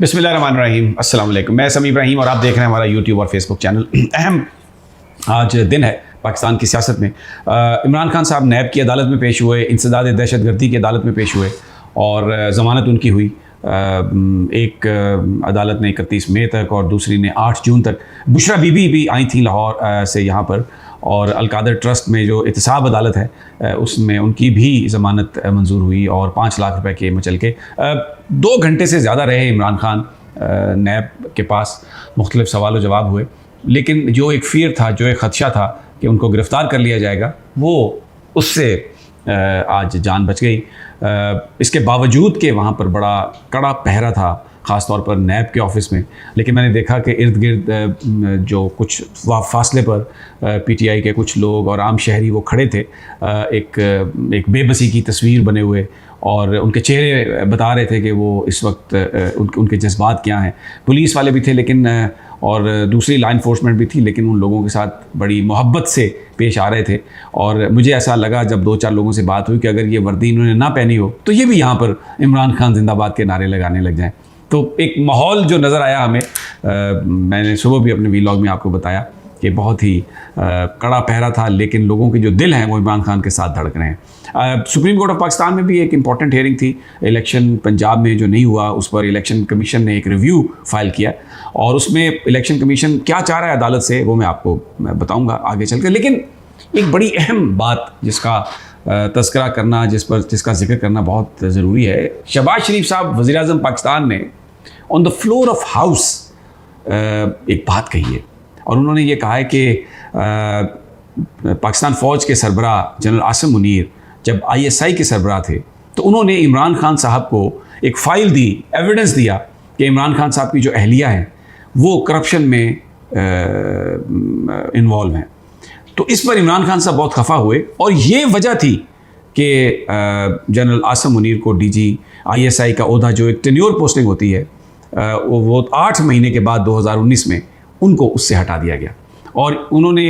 बिस्मिल्लाहिर्रहमानिर्रहीम, अस्सलाम वालेकुम। मैं समी इब्राहिम और आप देख रहे हैं हमारा यूट्यूब और फेसबुक चैनल। अहम आज दिन है पाकिस्तान की सियासत में। इमरान खान साहब नैब की अदालत में पेश हुए, इंसदाद दहशतगर्दी की अदालत में पेश हुए और ज़मानत उनकी हुई। एक अदालत ने 31 मई तक और दूसरी ने 8 जून तक। बुशरा बीबी भी आई थी लाहौर से यहाँ पर, और अलकादर ट्रस्ट में जो एहतसाब अदालत है उसमें उनकी भी ज़मानत मंजूर हुई और 5 लाख रुपए के मचल के 2 घंटे से ज़्यादा रहे इमरान खान नैब के पास। मुख्तलिफ सवाल व जवाब हुए, लेकिन जो एक फ़ियर था, जो एक ख़दशा था कि उनको गिरफ़्तार कर लिया जाएगा, वो उससे आज जान बच गई। इसके बावजूद कि वहाँ पर बड़ा कड़ा पहरा था, ख़ास तौर पर नैब के ऑफ़िस में। लेकिन मैंने देखा कि इर्द गिर्द जो कुछ फासले पर पीटीआई के कुछ लोग और आम शहरी वो खड़े थे, एक बेबसी की तस्वीर बने हुए, और उनके चेहरे बता रहे थे कि वो इस वक्त उनके जज्बात क्या हैं। पुलिस वाले भी थे लेकिन, और दूसरी लॉ इन्फोर्समेंट भी थी, लेकिन उन लोगों के साथ बड़ी मोहब्बत से पेश आ रहे थे। और मुझे ऐसा लगा जब 2-4 लोगों से बात हुई कि अगर ये वर्दी इन्होंने ना पहनी हो तो ये भी यहाँ पर इमरान खान जिंदाबाद के नारे लगाने लग जाएं। तो एक माहौल जो नज़र आया हमें, मैंने सुबह भी अपने वीलॉग में आपको बताया कि बहुत ही कड़ा पहरा था, लेकिन लोगों के जो दिल हैं वो इमरान खान के साथ धड़क रहे हैं। सुप्रीम कोर्ट ऑफ पाकिस्तान में भी एक इम्पॉर्टेंट हियरिंग थी। इलेक्शन पंजाब में जो नहीं हुआ उस पर इलेक्शन कमीशन ने एक रिव्यू फाइल किया, और उसमें इलेक्शन कमीशन क्या चाह रहा है अदालत से वो मैं आपको बताऊँगा आगे चल कर। लेकिन एक बड़ी अहम बात जिसका तज़किरा करना, जिसका जिक्र करना बहुत ज़रूरी है। शहबाज शरीफ साहब वज़ीर-ए-आज़म पाकिस्तान ने on the floor of house एक बात कही है, और उन्होंने ये कहा है कि पाकिस्तान फ़ौज के सरबराह जनरल आसिम मुनीर जब ISI के सरबराह थे तो उन्होंने इमरान खान साहब को एक फ़ाइल दी, एविडेंस दिया कि इमरान खान साहब की जो अहलिया हैं वो करप्शन में इन्वॉल्व हैं। तो इस पर इमरान खान साहब बहुत खफा हुए, और ये वजह थी कि जनरल आसिम मुनीर को DG ISI का ओहदा, जो एक टेन्योर पोस्टिंग होती है, वो 8 महीने के बाद 2019 में उनको उससे हटा दिया गया। और उन्होंने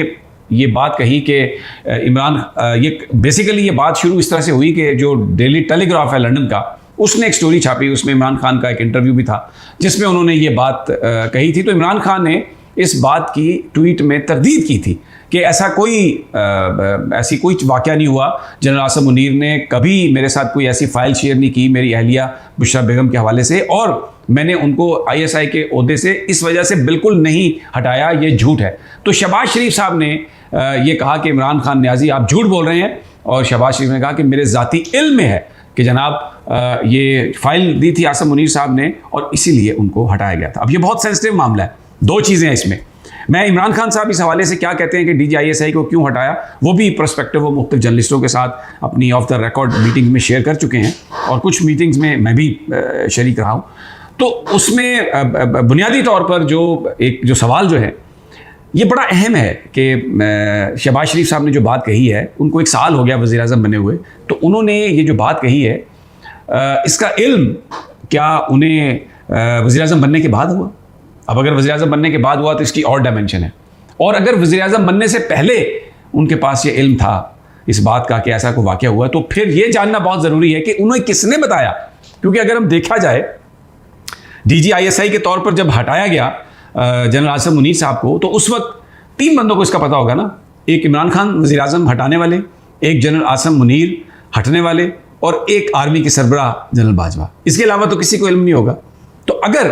ये बात कही कि ये बेसिकली ये बात शुरू इस तरह से हुई कि जो डेली टेलीग्राफ है लंदन का, उसने एक स्टोरी छापी, उसमें इमरान खान का एक इंटरव्यू भी था जिसमें उन्होंने ये बात कही थी। तो इमरान खान ने इस बात की ट्वीट में तरदीद की थी कि ऐसी कोई वाक़या नहीं हुआ। जनरल आसिम मुनीर ने कभी मेरे साथ कोई ऐसी फ़ाइल शेयर नहीं की मेरी अहलिया बुशरा बेगम के हवाले से, और मैंने उनको ISI के ओहदे से इस वजह से बिल्कुल नहीं हटाया, ये झूठ है। तो शहबाज शरीफ साहब ने ये कहा कि इमरान खान न्याजी आप झूठ बोल रहे हैं, और शहबाज शरीफ ने कहा कि मेरे ज़ाती इल्म में है कि जनाब ये फ़ाइल दी थी आसिम मुनीर साहब ने और इसीलिए उनको हटाया गया था। अब ये बहुत सेंसिटिव मामला है, 2 चीज़ें हैं इसमें। मैं इमरान खान साहब इस हवाले से क्या कहते हैं कि DG ISI को क्यों हटाया, वो भी पर्सपेक्टिव वो मुख्तलिफ जर्नलिस्टों के साथ अपनी ऑफ द रिकॉर्ड मीटिंग में शेयर कर चुके हैं, और कुछ मीटिंग्स में मैं भी शरीक रहा हूँ। तो उसमें बुनियादी तौर पर जो सवाल जो है ये बड़ा अहम है कि शहबाज शरीफ साहब ने जो बात कही है, उनको 1 साल हो गया वज़ीर-ए-आज़म बने हुए, तो उन्होंने ये जो बात कही है इसका इल्म क्या उन्हें वज़ीर-ए-आज़म बनने के बाद हुआ? अब अगर वज़ीर-ए-आज़म बनने के बाद हुआ तो इसकी और डायमेंशन है, और अगर वज़ीर-ए-आज़म बनने से पहले उनके पास ये इल्म था इस बात का कि ऐसा कोई वाक़या हुआ, तो फिर ये जानना बहुत ज़रूरी है कि उन्हें किसने बताया। क्योंकि अगर हम देखा जाए DG ISI के तौर पर जब हटाया गया जनरल आसिम मुनीर साहब को, तो उस वक्त 3 बंदों को इसका पता होगा ना। एक इमरान खान वज़ीर-ए-आज़म हटाने वाले, एक जनरल आसिम मुनीर हटने वाले, और एक आर्मी के सरबराह जनरल बाजवा। इसके अलावा तो किसी को इल्म नहीं होगा। तो अगर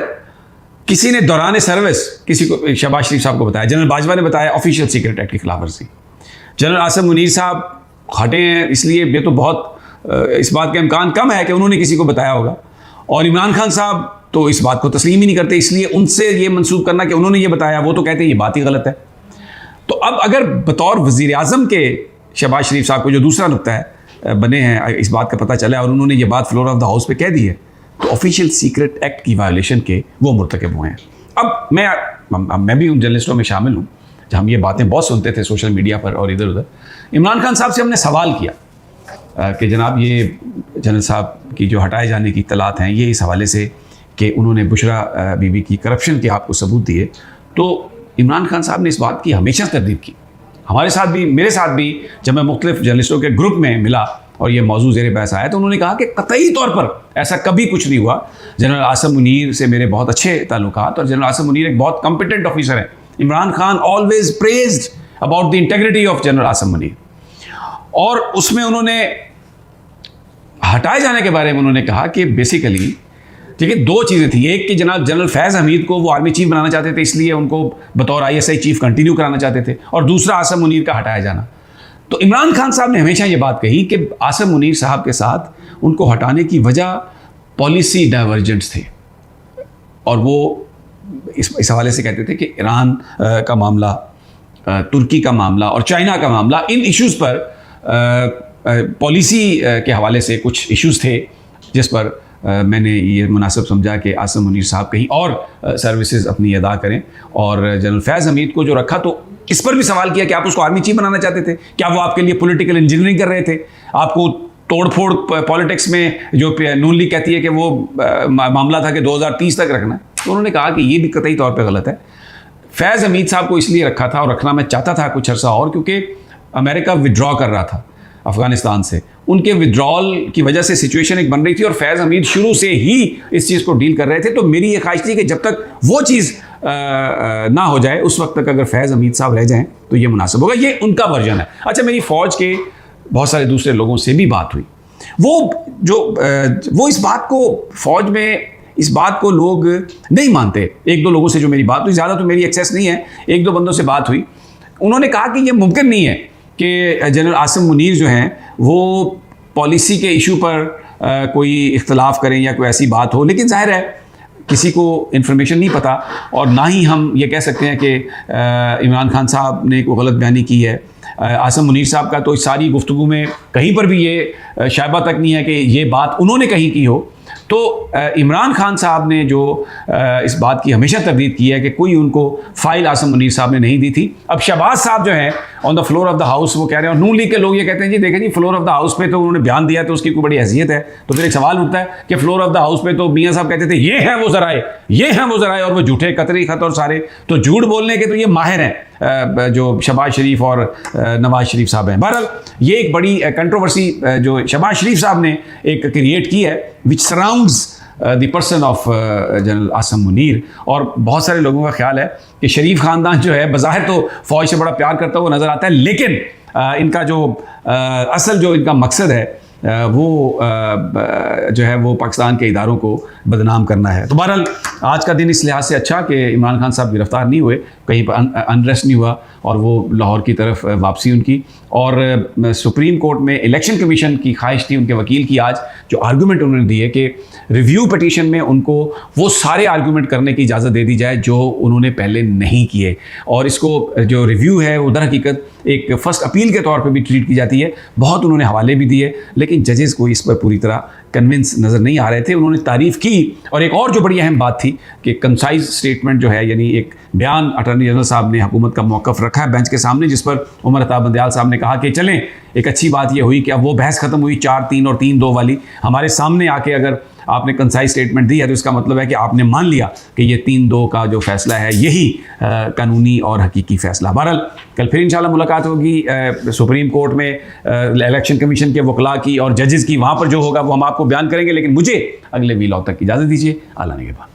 किसी ने दौरान सर्विस किसी को, शहबाज शरीफ साहब को बताया, जनरल बाजवा ने बताया ऑफिशियल सीक्रेट एक्ट की खिलाफवर्जी, जनरल आसिम मुनीर साहब हटे हैं इसलिए ये तो बहुत इस बात का इम्कान कम है कि उन्होंने किसी को बताया होगा, और इमरान खान साहब तो इस बात को तस्लीम ही नहीं करते, इसलिए उनसे ये मंसूब करना कि उन्होंने ये बताया, वो तो कहते हैं ये बात ही गलत है। तो अब अगर बतौर वज़ीर-ए-आज़म के शहबाज शरीफ साहब को जो दूसरा नुक्ता है बने हैं, इस बात का पता चला और उन्होंने ये बात फ्लोर ऑफ द हाउस पे कह दी है, तो ऑफिशियल सीक्रेट एक्ट की वायलेशन के वो मुर्तकब हुए हैं। अब मैं भी उन जर्नलिस्टों में शामिल हूँ जब हम ये बातें बहुत सुनते थे सोशल मीडिया पर और इधर उधर। इमरान खान साहब से हमने सवाल किया कि जनाब ये जनरल साहब की जो हटाए जाने की इत्तलात हैं, ये इस हवाले से कि उन्होंने बुशरा बीबी की करप्शन के आपको सबूत दिए, तो इमरान खान साहब ने इस बात की हमेशा तरदीद की। हमारे साथ भी, मेरे साथ भी, जब मैं मुख्तलिफ जर्नलिस्टों के ग्रुप में मिला और ये मौजू ज़ेर बहस आया, तो उन्होंने कहा कि कतई तौर पर ऐसा कभी कुछ नहीं हुआ। जनरल आसिम मुनीर से मेरे बहुत अच्छे ताल्लुकात, और जनरल आसिम मुनीर एक बहुत कॉम्पिटेंट ऑफिसर है। Imran Khan always praised about the integrity of general Asim Munir, और उसमें उन्होंने हटाए जाने के बारे में उन्होंने कहा कि बेसिकली ठीक है, दो चीज़ें थी। एक कि जनाब जनरल फैज़ हमीद को वो आर्मी चीफ बनाना चाहते थे, इसलिए उनको बतौर ISI चीफ कंटिन्यू कराना चाहते थे, और दूसरा आसिम मुनीर का हटाया जाना। तो इमरान खान साहब ने हमेशा ये बात कही कि आसिम मुनीर साहब के साथ उनको हटाने की वजह पॉलिसी डाइवर्जेंट्स थे, और वो इस हवाले से कहते थे कि ईरान का मामला, तुर्की का मामला और चाइना का मामला, इन इश्यूज़ पर पॉलिसी के हवाले से कुछ इश्यूज़ थे जिस पर मैंने ये मुनासिब समझा कि आसिम मुनीर साहब कहीं और सर्विसेज अपनी अदा करें। और जनरल फैज़ हमीद को जो रखा, तो इस पर भी सवाल किया कि आप उसको आर्मी चीफ बनाना चाहते थे, क्या वो आपके लिए पॉलिटिकल इंजीनियरिंग कर रहे थे? आपको तोड़फोड़ पॉलिटिक्स में जो नून लीग कहती है कि वो मामला था कि 2030 तक रखना है, तो उन्होंने कहा कि ये भी कतई तौर पर गलत है। फैज़ हमीद साहब को इसलिए रखा था, और रखना मैं चाहता था कुछ अर्सा और, क्योंकि अमेरिका विड्रॉ कर रहा था अफ़गानिस्तान से। उनके विड्रॉल की वजह से सिचुएशन एक बन रही थी, और फैज़ हमीद शुरू से ही इस चीज़ को डील कर रहे थे। तो मेरी ये ख्वाहिश थी कि जब तक वो चीज़ ना हो जाए, उस वक्त तक अगर फैज़ हमीद साहब रह जाएं तो ये मुनासिब होगा। ये उनका वर्जन है। अच्छा, मेरी फ़ौज के बहुत सारे दूसरे लोगों से भी बात हुई। वो इस बात को, फ़ौज में इस बात को लोग नहीं मानते। एक दो लोगों से जो मेरी बात हुई, ज़्यादा तो मेरी एक्सेस नहीं है, एक दो बंदों से बात हुई, उन्होंने कहा कि ये मुमकिन नहीं है कि जनरल आसिम मुनीर जो हैं वो पॉलिसी के इशू पर कोई इख्तलाफ करें या कोई ऐसी बात हो। लेकिन जाहिर है किसी को इन्फॉर्मेशन नहीं पता, और ना ही हम ये कह सकते हैं कि इमरान खान साहब ने कोई गलत बयानी की है। आसिम मुनीर साहब का तो इस सारी गुफ्तगू में कहीं पर भी ये शायबा तक नहीं है कि ये बात उन्होंने कहीं की हो। तो इमरान खान साहब ने जो इस बात की हमेशा तरदीद की है कि कोई उनको फ़ाइल आसिम मुनीर साहब ने नहीं दी थी। अब शहबाज साहब जो हैं on the floor of the house वो कह रहे हैं, और नून लीग के लोग ये कहते हैं जी देखें जी, फ्लोर ऑफ द हाउस पे तो उन्होंने बयान दिया तो उसकी कोई बड़ी हैसियत है। तो फिर एक सवाल उठता है कि फ्लोर ऑफ द हाउस पे तो मियाँ साहब कहते थे ये हैं वो ज़राए, ये हैं वो ज़राए, और वो झूठे कतरी खत और सारे तो झूठ बोलने के तो ये माहिर हैं जो शहबाज शरीफ और नवाज शरीफ साहब हैं। बहरहाल ये एक बड़ी कंट्रोवर्सी जो शहबाज शरीफ साहब ने एक क्रिएट की है, which surrounds the person of general Asim Munir. और बहुत सारे लोगों का ख्याल है कि शरीफ ख़ानदान जो है बज़ाहिर तो फ़ौज से बड़ा प्यार करता हुआ नज़र आता है, लेकिन इनका जो असल जो इनका मकसद है वो जो है वो पाकिस्तान के इदारों को बदनाम करना है। तो बहरहाल आज का दिन इस लिहाज से अच्छा कि इमरान खान साहब गिरफ़्तार नहीं हुए, कहीं पर अनरेस्ट नहीं हुआ, और वो लाहौर की तरफ वापसी उनकी। और सुप्रीम कोर्ट में इलेक्शन कमीशन की ख्वाहिश थी उनके वकील की, आज जो आर्गूमेंट उन्होंने दिए कि रिव्यू पटिशन में उनको वो सारे आर्गूमेंट करने की इजाज़त दे दी जाए जो उन्होंने पहले नहीं किए, और इसको जो रिव्यू है वो दर हकीकत एक फ़र्स्ट अपील के तौर पे भी ट्रीट की जाती है। बहुत उन्होंने हवाले भी दिए, लेकिन जजेस को इस पर पूरी तरह कन्विंस नज़र नहीं आ रहे थे। उन्होंने तारीफ़ की, और एक और जो बड़ी अहम बात थी कि कंसाइज स्टेटमेंट जो है, यानी एक बयान अटॉर्नी जनरल साहब ने हुकूमत का मौक़िफ़ रखा है बेंच के सामने, जिस पर उमर अता बंदयाल साहब ने कहा कि चलें, एक अच्छी बात यह हुई कि अब वो बहस ख़त्म हुई 4-3 और 3-2 वाली, हमारे सामने आके अगर आपने कंसाइज स्टेटमेंट दी है तो इसका मतलब है कि आपने मान लिया कि ये 3-2 का जो फैसला है यही कानूनी और हकीकी फैसला। बहरहाल कल फिर इंशाल्लाह मुलाकात होगी सुप्रीम कोर्ट में इलेक्शन कमीशन के वकला की और जजेस की, वहाँ पर जो होगा वो हम आपको बयान करेंगे। लेकिन मुझे अगले वीलॉग तक इजाज़त दीजिए। आला निगहबान।